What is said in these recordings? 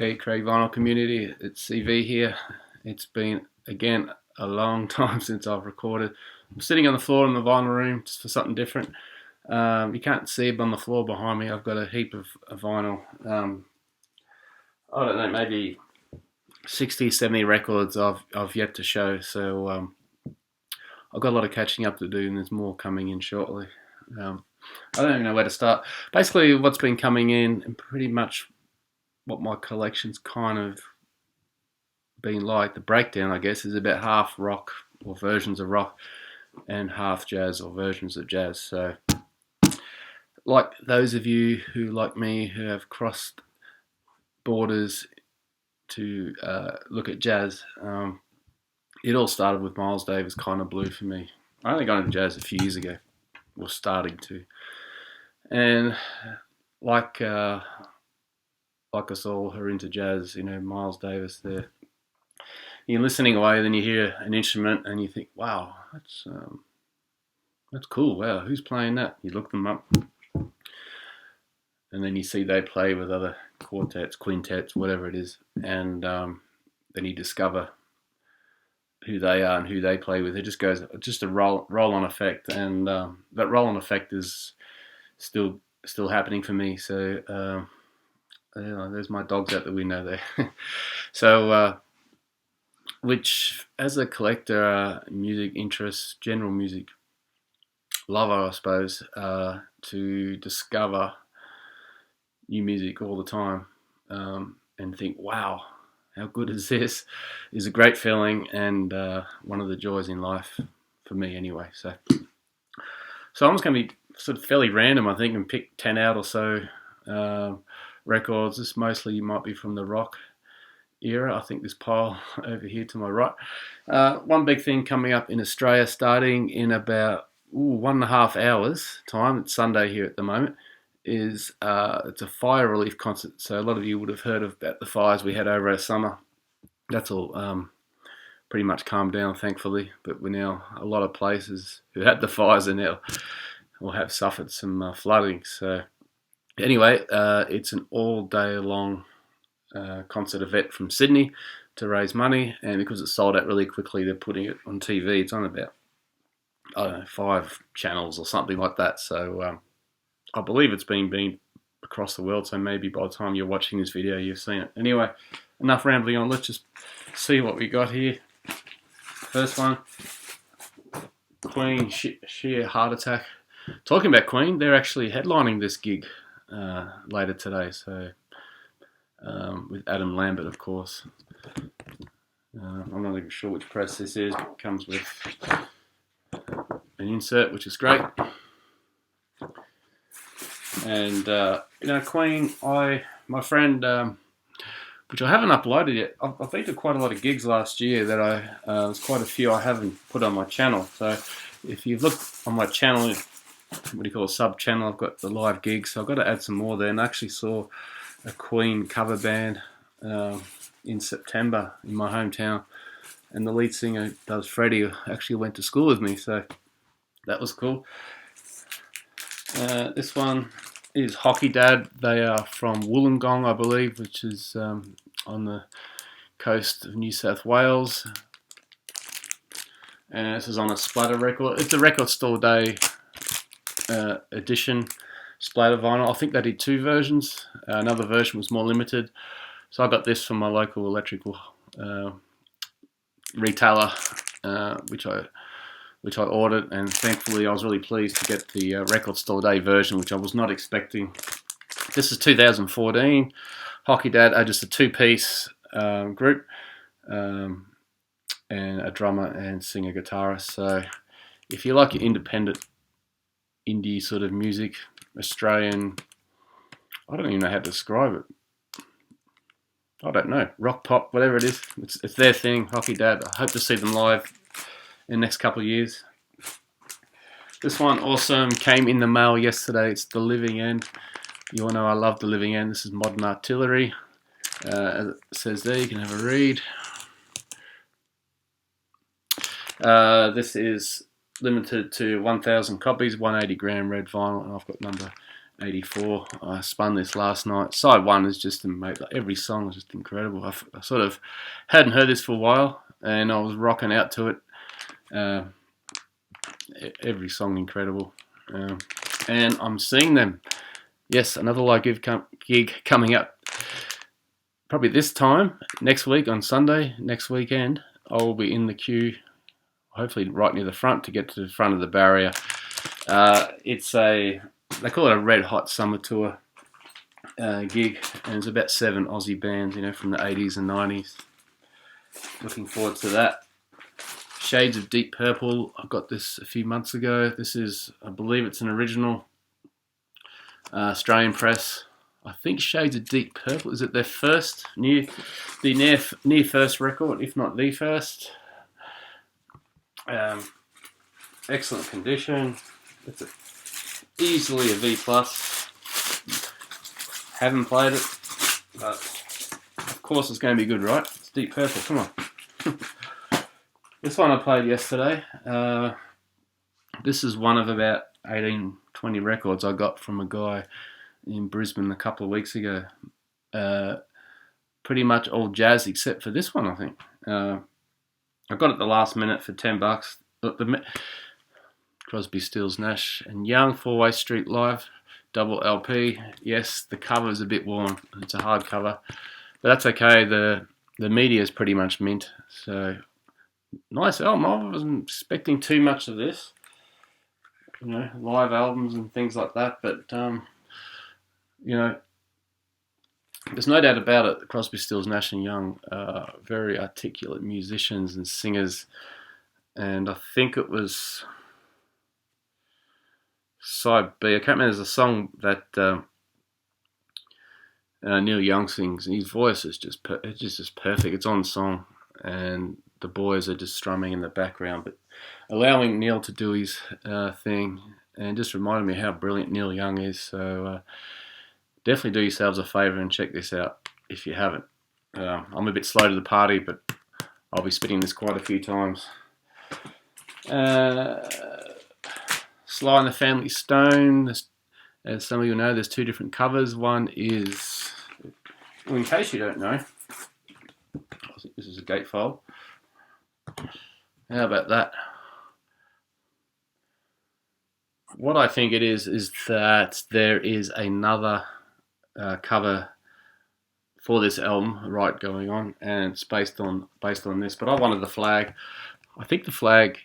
Hey Craig Vinyl community, it's CV here. It's been again a long time since I've recorded. I'm sitting on the floor in the vinyl room just for something different. You can't see it on the floor behind me. I've got a heap of vinyl. I don't know, maybe 60, 70 records I've yet to show. So I've got a lot of catching up to do, and there's more coming in shortly. I don't even know where to start. Basically, what's been coming in, and pretty much what my collection's kind of been like, the breakdown, I guess, is about half rock or versions of rock and half jazz or versions of jazz. So, like those of you who, like me, who have crossed borders to look at jazz, it all started with Miles Davis' Kind of Blue for me. I only got into jazz a few years ago, or starting to. And like us all who are into jazz, you know, Miles Davis there. You're listening away, then you hear an instrument and you think, wow, that's cool. Wow, who's playing that? You look them up, and then you see they play with other quartets, quintets, whatever it is, and then you discover who they are and who they play with. It just goes, just a roll-on effect, and that roll-on effect is still happening for me. So there's my dogs out the window there. So, which as a collector, music interest, general music lover, I suppose, to discover new music all the time and think, wow, how good is this? Is a great feeling, and one of the joys in life for me anyway. So I'm just going to be sort of fairly random, I think, and pick 10 out or so records. This mostly might be from the rock era. I think this pile over here to my right. One big thing coming up in Australia starting in about 1.5 hours time, it's Sunday here at the moment, is it's a fire relief concert. So a lot of you would have heard about the fires we had over our summer. That's all pretty much calmed down, thankfully, but we're now, a lot of places who had the fires are now will have suffered some flooding. So anyway, it's an all day long concert event from Sydney to raise money, and because it's sold out really quickly, they're putting it on TV. It's on about, I don't know, 5 channels or something like that. So I believe it's been across the world, so maybe by the time you're watching this video you've seen it. Anyway, enough rambling on. Let's just see what we got here. First one, Queen, Sheer Heart Attack. Talking about Queen, they're actually headlining this gig later today, so with Adam Lambert, of course. I'm not even sure which press this is, but it comes with an insert, which is great. And you know, Queen, my friend, which I haven't uploaded yet. I've been to quite a lot of gigs last year that there's quite a few I haven't put on my channel. So if you've looked on my channel, what do you call a sub channel, I've got the live gigs, so I've got to add some more there. And I actually saw a Queen cover band in September in my hometown, and the lead singer does Freddie actually went to school with me, so that was cool. This one is Hockey Dad. They are from Wollongong, I believe, which is on the coast of New South Wales. And this is on a Splatter record. It's a Record Store Day edition Splatter vinyl. I think they did 2 versions. Another version was more limited. So I got this from my local electrical retailer, which I ordered, and thankfully I was really pleased to get the Record Store Day version, which I was not expecting. This is 2014. Hockey Dad are just a 2-piece group, and a drummer and singer guitarist. So if you like your independent indie sort of music, Australian, I don't even know how to describe it. I don't know, rock pop, whatever it is. It's their thing, Hockey Dad. I hope to see them live in the next couple of years. This one awesome, came in the mail yesterday. It's The Living End. You all know I love The Living End. This is Modern Artillery. As it says there, you can have a read. This is limited to 1,000 copies, 180 gram red vinyl, and I've got number '84. I spun this last night. Side one is just amazing. Like, every song is just incredible. I sort of hadn't heard this for a while, and I was rocking out to it. Every song incredible. And I'm seeing them. Yes, another live gig coming up. Probably this time, next week on Sunday, next weekend. I'll be in the queue, hopefully right near the front to get to the front of the barrier. They call it a Red Hot Summer Tour gig, and it's about 7 Aussie bands, from the 80s and 90s. Looking forward to that. Shades of Deep Purple, I got this a few months ago. This is, I believe it's an original Australian press. I think Shades of Deep Purple, is it their first, near first record, if not the first. Excellent condition. It's easily a V+. Haven't played it, but of course it's going to be good, right? It's Deep Purple, come on. This one I played yesterday. This is one of about 18, 20 records I got from a guy in Brisbane a couple of weeks ago. Pretty much all jazz except for this one, I think. I got it the last minute for $10. Crosby, Stills, Nash and Young, 4-Way Street Live, double LP. Yes, the cover is a bit worn. It's a hard cover, but that's okay. The media is pretty much mint, so nice album. I wasn't expecting too much of this, live albums and things like that. But there's no doubt about it. Crosby, Stills, Nash and Young are very articulate musicians and singers, and I think it was side B. I can't remember. There's a song that Neil Young sings, and his voice is just perfect. It's on song, and the boys are just strumming in the background, but allowing Neil to do his thing, and just reminded me how brilliant Neil Young is. So definitely do yourselves a favour and check this out if you haven't. I'm a bit slow to the party, but I'll be spitting this quite a few times. Sly the Family Stone. As some of you know, there's 2 different covers. One is, well, in case you don't know, this is a gatefold. How about that? What I think it is that there is another cover for this album right going on, and it's based on this. But I wanted the flag. I think the flag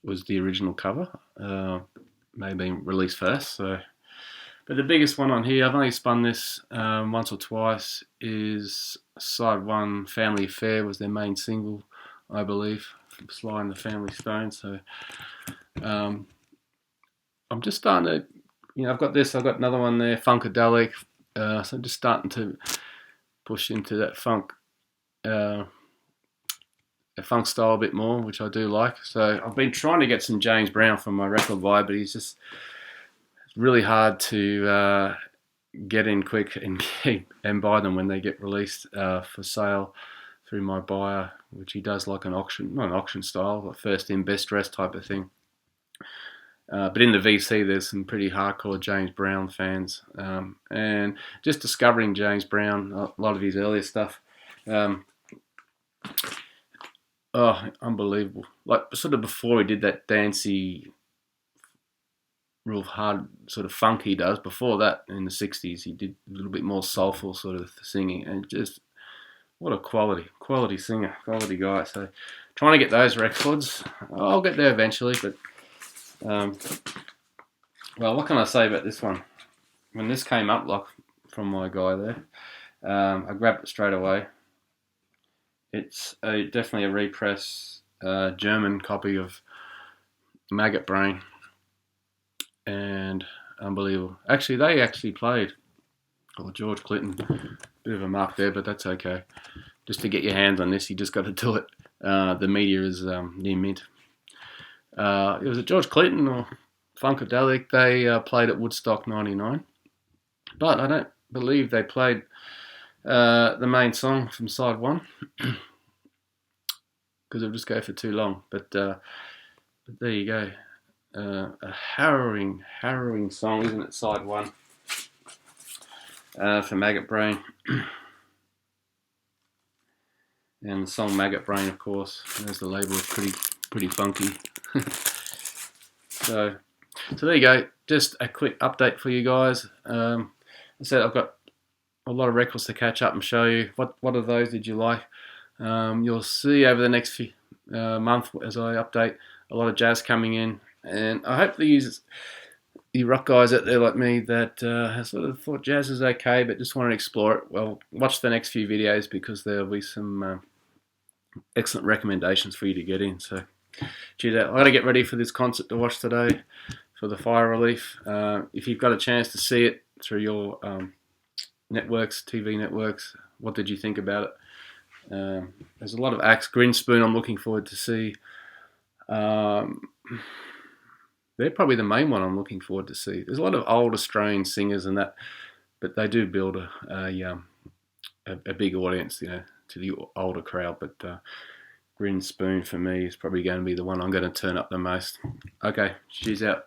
was the original cover. Maybe released first. So, but the biggest one on here, I've only spun this once or twice, is side 1, Family Affair, was their main single, I believe, from Sly and the Family Stone. So I'm just starting to, I've got this, I've got another one there, Funkadelic. So I'm just starting to push into that funk style a bit more, which I do like. So I've been trying to get some James Brown from my record vibe, but it's really hard to get in quick and buy them when they get released for sale through my buyer, which he does like an auction, not an auction style, like first in, best dressed type of thing. But in the VC, there's some pretty hardcore James Brown fans, and just discovering James Brown, a lot of his earlier stuff. Oh, unbelievable. Like, sort of before he did that dancey, real hard sort of funk he does, before that, in the 60s, he did a little bit more soulful sort of singing, and just, what a quality singer, quality guy. So, trying to get those records. I'll get there eventually, but, well, what can I say about this one? When this came up, like, from my guy there, I grabbed it straight away. It's definitely a repress German copy of Maggot Brain, and unbelievable. Actually, they played, George Clinton, bit of a mark there, but that's okay. Just to get your hands on this, you just got to do it. The media is near mint. It was a George Clinton or Funkadelic. They played at Woodstock 99, but I don't believe they played the main song from side 1 because it'll just go for too long. But there you go. A harrowing song, isn't it? Side 1. for Maggot Brain. And the song Maggot Brain, of course. There's the label, pretty funky. So there you go. Just a quick update for you guys. I said I've got a lot of records to catch up and show you. What of those did you like? You'll see over the next few month as I update, a lot of jazz coming in, and I hope you rock guys out there like me that have sort of thought jazz is okay but just want to explore it. Well, watch the next few videos because there'll be some excellent recommendations for you to get in. So cheers out. I got to get ready for this concert to watch today for the Fire Relief. If you've got a chance to see it through your networks, TV networks, what did you think about it? There's a lot of acts. Grinspoon I'm looking forward to see. They're probably the main one I'm looking forward to see. There's a lot of old Australian singers and that, but they do build a big audience, you know, to the older crowd. But Grinspoon for me is probably going to be the one I'm going to turn up the most. Okay, cheers out.